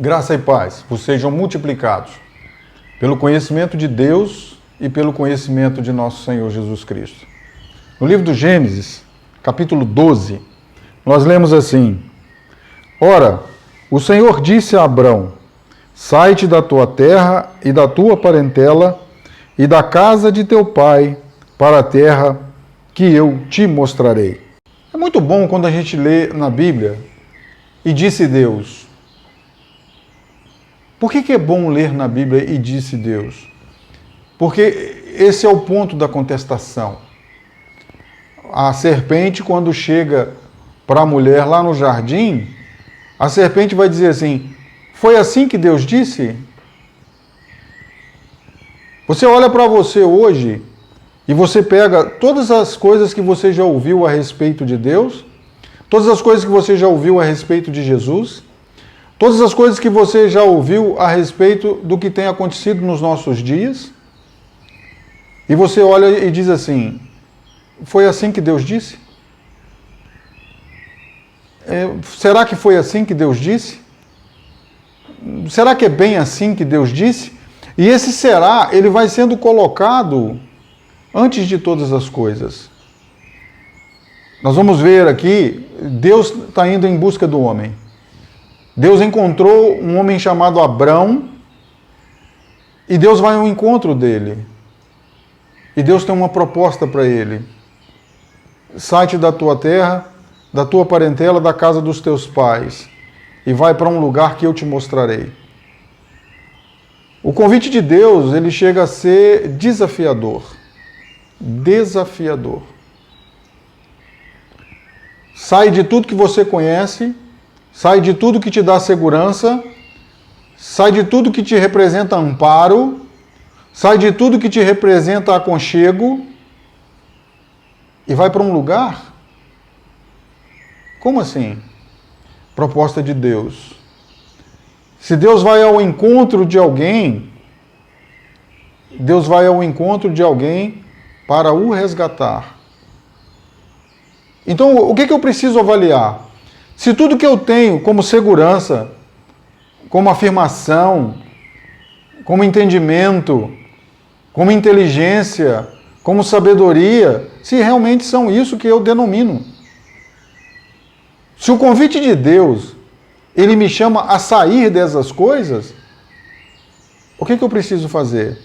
Graça e paz vos sejam multiplicados pelo conhecimento de Deus e pelo conhecimento de nosso Senhor Jesus Cristo. No livro do Gênesis, capítulo 12, nós lemos assim: Ora, o Senhor disse a Abrão: Sai-te da tua terra e da tua parentela e da casa de teu pai para a terra que eu te mostrarei. É muito bom quando a gente lê na Bíblia e disse Deus. Por que é bom ler na Bíblia e disse Deus? Porque esse é o ponto da contestação. A serpente, quando chega para a mulher lá no jardim, a serpente vai dizer assim: foi assim que Deus disse? Você olha para você hoje e você pega todas as coisas que você já ouviu a respeito de Deus, todas as coisas que você já ouviu a respeito de Jesus, todas as coisas que você já ouviu a respeito do que tem acontecido nos nossos dias, e você olha e diz assim: foi assim que Deus disse? Será que foi assim que Deus disse? Será que é bem assim que Deus disse? E esse será, ele vai sendo colocado antes de todas as coisas. Nós vamos ver aqui, Deus está indo em busca do homem. Deus encontrou um homem chamado Abrão e Deus vai ao encontro dele. E Deus tem uma proposta para ele: sai-te da tua terra, da tua parentela, da casa dos teus pais e vai para um lugar que eu te mostrarei. O convite de Deus, ele chega a ser desafiador. Desafiador. Sai de tudo que você conhece, sai de tudo que te dá segurança, sai de tudo que te representa amparo, sai de tudo que te representa aconchego e vai para um lugar? Como assim? Proposta de Deus. Se Deus vai ao encontro de alguém, Deus vai ao encontro de alguém para o resgatar. Então, o que eu preciso avaliar? Se tudo que eu tenho como segurança, como afirmação, como entendimento, como inteligência, como sabedoria, se realmente são isso que eu denomino. Se o convite de Deus, ele me chama a sair dessas coisas, o que eu preciso fazer?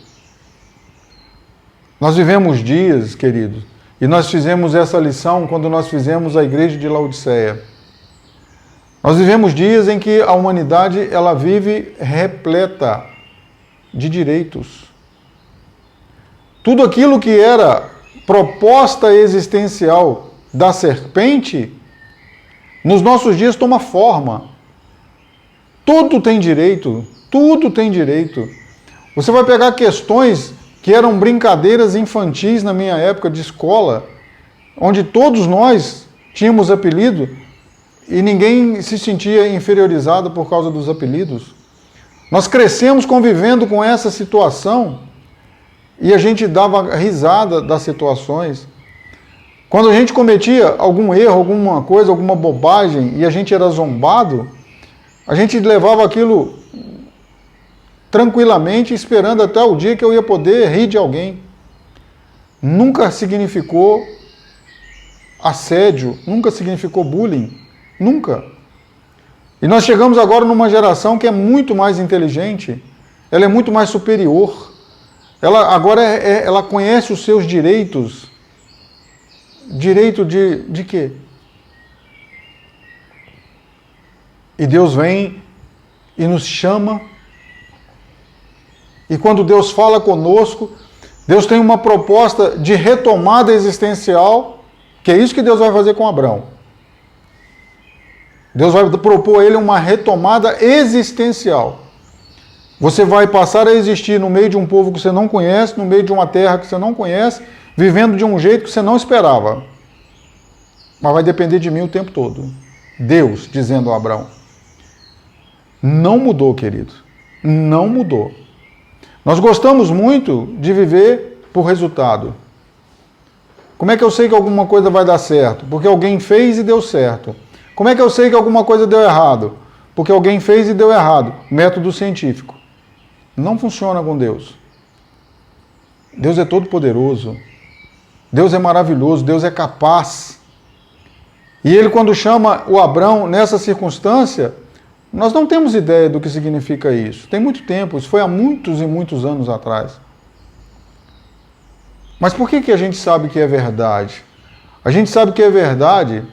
Nós vivemos dias, queridos, e nós fizemos essa lição quando nós fizemos a igreja de Laodiceia. Nós vivemos dias em que a humanidade ela vive repleta de direitos. Tudo aquilo que era proposta existencial da serpente, nos nossos dias toma forma. Tudo tem direito, tudo tem direito. Você vai pegar questões que eram brincadeiras infantis na minha época de escola, onde todos nós tínhamos apelido e ninguém se sentia inferiorizado por causa dos apelidos. Nós crescemos convivendo com essa situação e a gente dava risada das situações. Quando a gente cometia algum erro, alguma coisa, alguma bobagem e a gente era zombado, a gente levava aquilo tranquilamente, esperando até o dia que eu ia poder rir de alguém. Nunca significou assédio, nunca significou bullying, nunca. E nós chegamos agora numa geração que é muito mais inteligente, ela é muito mais superior, ela agora ela conhece os seus direitos. Direito de quê? E Deus vem e nos chama. E quando Deus fala conosco, Deus tem uma proposta de retomada existencial, que é isso que Deus vai fazer com Abrão. Deus vai propor a ele uma retomada existencial. Você vai passar a existir no meio de um povo que você não conhece, no meio de uma terra que você não conhece, vivendo de um jeito que você não esperava. Mas vai depender de mim o tempo todo. Deus dizendo a Abrão. Não mudou, querido. Não mudou. Nós gostamos muito de viver por resultado. Como é que eu sei que alguma coisa vai dar certo? Porque alguém fez e deu certo. Como é que eu sei que alguma coisa deu errado? porque alguém fez e deu errado. Método científico. Não funciona com Deus. Deus é todo poderoso. Deus é maravilhoso, Deus é capaz. E ele, quando chama o Abrão nessa circunstância, nós não temos ideia do que significa isso. Tem muito tempo, isso foi há muitos e muitos anos atrás. Mas por que a gente sabe que é verdade? A gente sabe que é verdade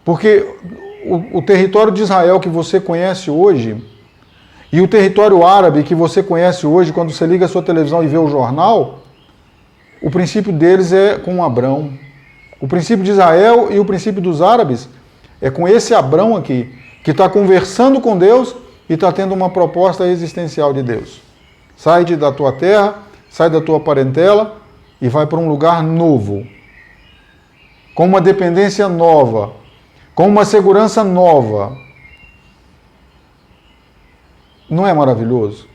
porque o território de Israel que você conhece hoje e o território árabe que você conhece hoje, quando você liga a sua televisão e vê o jornal, o princípio deles é com Abrão. O princípio de Israel e o princípio dos árabes é com esse Abrão aqui, que está conversando com Deus e está tendo uma proposta existencial de Deus. Sai da tua terra, sai da tua parentela e vai para um lugar novo, com uma dependência nova, com uma segurança nova. Não é maravilhoso?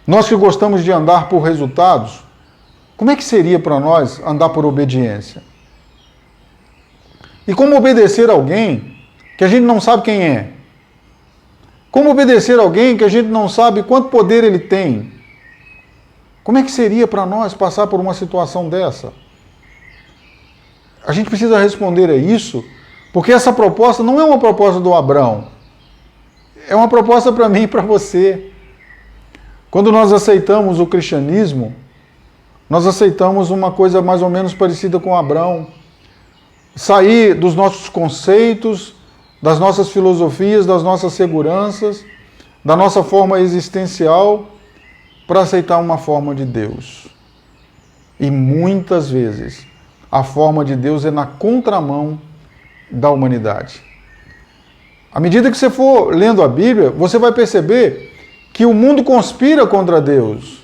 Nós que gostamos de andar por resultados, como é que seria para nós andar por obediência? E como obedecer alguém que a gente não sabe quem é? Como obedecer alguém que a gente não sabe quanto poder ele tem? Como é que seria para nós passar por uma situação dessa? A gente precisa responder a isso, porque essa proposta não é uma proposta do Abrão. É uma proposta para mim e para você. Quando nós aceitamos o cristianismo, nós aceitamos uma coisa mais ou menos parecida com Abrão. Sair dos nossos conceitos, das nossas filosofias, das nossas seguranças, da nossa forma existencial, para aceitar uma forma de Deus. E muitas vezes a forma de Deus é na contramão da humanidade. À medida que você for lendo a Bíblia, você vai perceber que o mundo conspira contra Deus.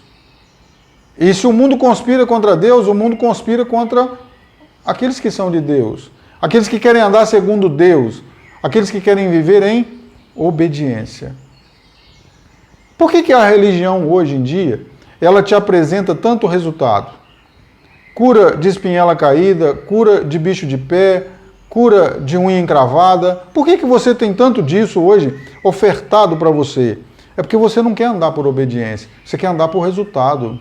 E se o mundo conspira contra Deus, o mundo conspira contra aqueles que são de Deus, aqueles que querem andar segundo Deus, aqueles que querem viver em obediência. Por que a religião hoje em dia, ela te apresenta tanto resultado? Cura de espinhela caída, cura de bicho de pé, cura de unha encravada. Por que você tem tanto disso hoje ofertado para você? É porque você não quer andar por obediência, você quer andar por resultado.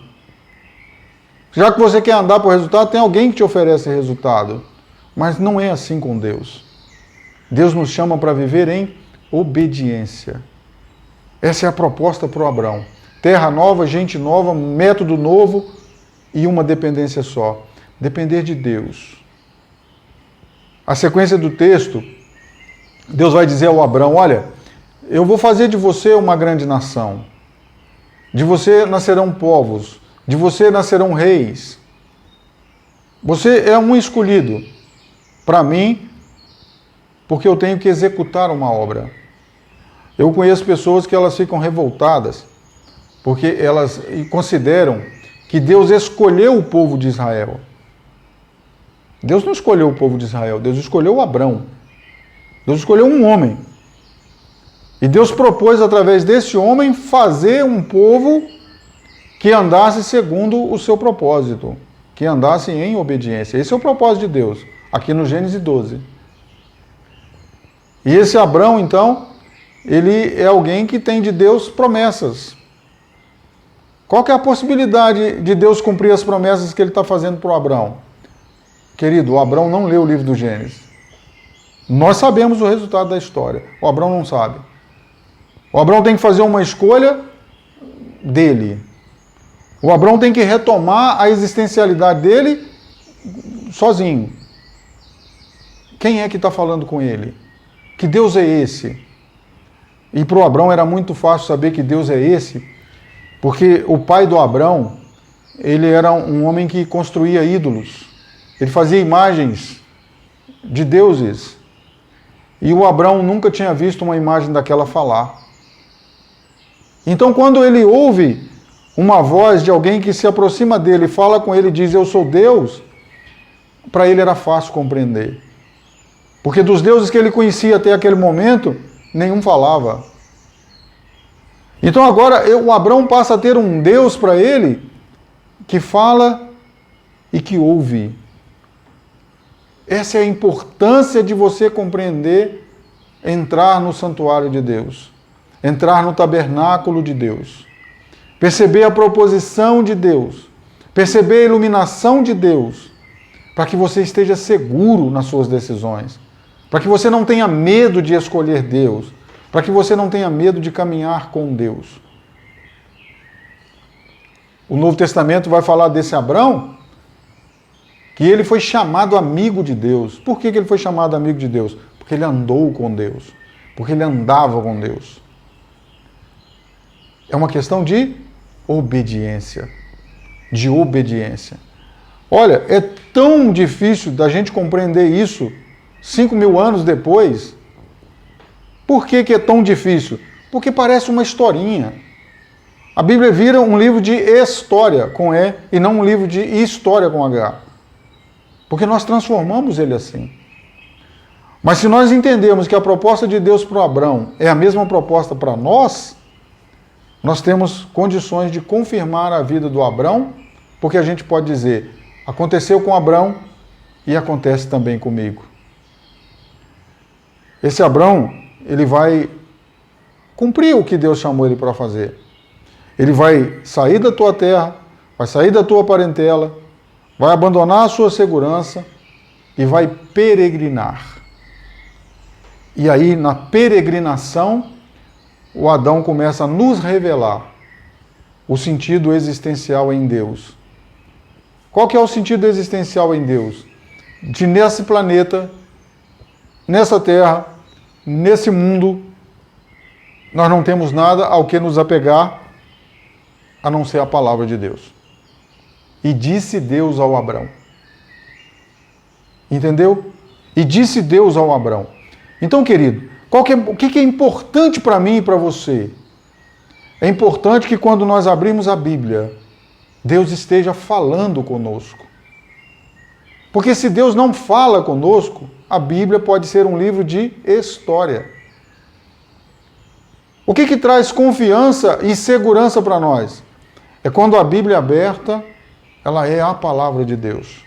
Já que você quer andar por resultado, tem alguém que te oferece resultado. Mas não é assim com Deus. Deus nos chama para viver em obediência. Essa é a proposta para o Abrão. Terra nova, gente nova, método novo e uma dependência só. Depender de Deus. A sequência do texto, Deus vai dizer ao Abrão, olha, eu vou fazer de você uma grande nação. De você nascerão povos. De você nascerão reis. Você é um escolhido para mim, porque eu tenho que executar uma obra. Eu conheço pessoas que elas ficam revoltadas, porque elas consideram que Deus escolheu o povo de Israel. Deus não escolheu o povo de Israel, Deus escolheu o Abrão. Deus escolheu um homem. E Deus propôs, através desse homem, fazer um povo que andasse segundo o seu propósito, que andasse em obediência. Esse é o propósito de Deus, aqui no Gênesis 12. E esse Abrão, então, ele é alguém que tem de Deus promessas. Qual que é a possibilidade de Deus cumprir as promessas que ele está fazendo para o Abrão? Querido, o Abrão não leu o livro do Gênesis. Nós sabemos o resultado da história. O Abrão não sabe. O Abrão tem que fazer uma escolha dele. O Abrão tem que retomar a existencialidade dele sozinho. Quem é que está falando com ele? Que Deus é esse? E para o Abrão era muito fácil saber que Deus é esse, porque o pai do Abrão, ele era um homem que construía ídolos. Ele fazia imagens de deuses. E o Abrão nunca tinha visto uma imagem daquela falar. Então, quando ele ouve uma voz de alguém que se aproxima dele, fala com ele e diz, eu sou Deus, para ele era fácil compreender. Porque dos deuses que ele conhecia até aquele momento, nenhum falava. Então agora o Abrão passa a ter um Deus para ele que fala e que ouve. Essa é a importância de você compreender, entrar no santuário de Deus. entrar no tabernáculo de Deus, perceber a proposição de Deus, perceber a iluminação de Deus, para que você esteja seguro nas suas decisões, para que você não tenha medo de escolher Deus, para que você não tenha medo de caminhar com Deus. O Novo Testamento vai falar desse Abrão, que ele foi chamado amigo de Deus. Por que ele foi chamado amigo de Deus? Porque ele andou com Deus, porque ele andava com Deus. É uma questão de obediência. De obediência. Olha, é tão difícil da gente compreender isso 5.000 anos depois. Por que é tão difícil? Porque parece uma historinha. A Bíblia vira um livro de história com E e não um livro de história com H. Porque nós transformamos ele assim. Mas se nós entendemos que a proposta de Deus para o Abrão é a mesma proposta para nós, nós temos condições de confirmar a vida do Abrão, porque a gente pode dizer, aconteceu com Abrão e acontece também comigo. Esse Abrão, ele vai cumprir o que Deus chamou ele para fazer. Ele vai sair da tua terra, vai sair da tua parentela, vai abandonar a sua segurança e vai peregrinar. E aí, na peregrinação, o Adão começa a nos revelar o sentido existencial em Deus. Qual que é o sentido existencial em Deus? De nesse planeta, nessa terra, nesse mundo, nós não temos nada ao que nos apegar, a não ser a palavra de Deus. E disse Deus ao Abrão. Entendeu? E disse Deus ao Abrão. Então, querido, o que é importante para mim e para você? É importante que quando nós abrimos a Bíblia, Deus esteja falando conosco. Porque se Deus não fala conosco, a Bíblia pode ser um livro de história. O que traz confiança e segurança para nós? É quando a Bíblia é aberta, ela é a palavra de Deus.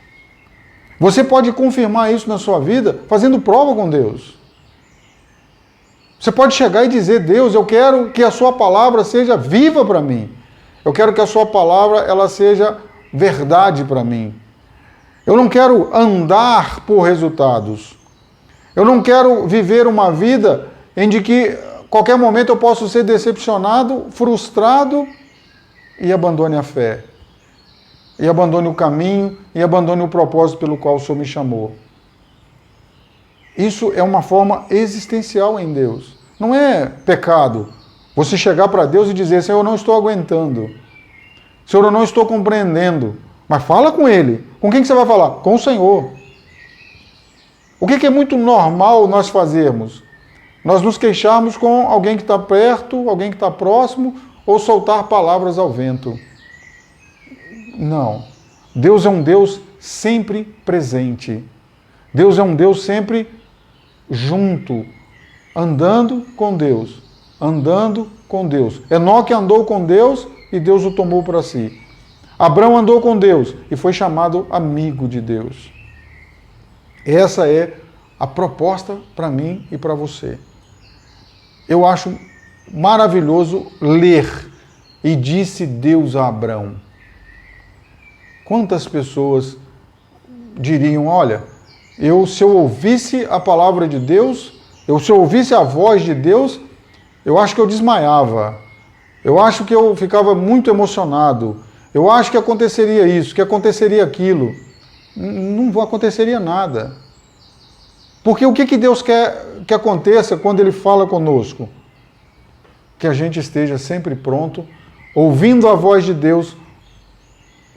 Você pode confirmar isso na sua vida fazendo prova com Deus. Você pode chegar e dizer, Deus, eu quero que a sua palavra seja viva para mim. Eu quero que a sua palavra ela seja verdade para mim. Eu não quero andar por resultados. Eu não quero viver uma vida em que qualquer momento eu posso ser decepcionado, frustrado e abandone a fé. E abandone o caminho e abandone o propósito pelo qual o Senhor me chamou. Isso é uma forma existencial em Deus. Não é pecado você chegar para Deus e dizer, Senhor, eu não estou aguentando. Senhor, eu não estou compreendendo. Mas fala com Ele. Com quem que você vai falar? Com o Senhor. O que é muito normal nós fazermos? Nós nos queixarmos com alguém que está perto, alguém que está próximo, ou soltar palavras ao vento. Não. Deus é um Deus sempre presente. Deus é um Deus sempre junto, andando com Deus, andando com Deus. Enoque andou com Deus e Deus o tomou para si. Abrão andou com Deus e foi chamado amigo de Deus. Essa é a proposta para mim e para você. Eu acho maravilhoso ler, e disse Deus a Abrão. Quantas pessoas diriam, olha, se eu ouvisse a palavra de Deus, se eu ouvisse a voz de Deus, eu acho que eu desmaiava. Eu acho que eu ficava muito emocionado. Eu acho que aconteceria isso, que aconteceria aquilo. Não aconteceria nada. Porque o que Deus quer que aconteça quando Ele fala conosco? Que a gente esteja sempre pronto, ouvindo a voz de Deus,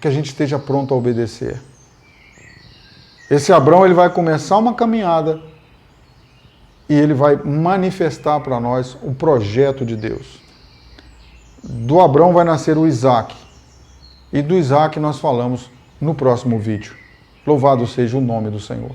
que a gente esteja pronto a obedecer. Esse Abrão ele vai começar uma caminhada e ele vai manifestar para nós o projeto de Deus. Do Abrão vai nascer o Isaac. E do Isaac nós falamos no próximo vídeo. Louvado seja o nome do Senhor.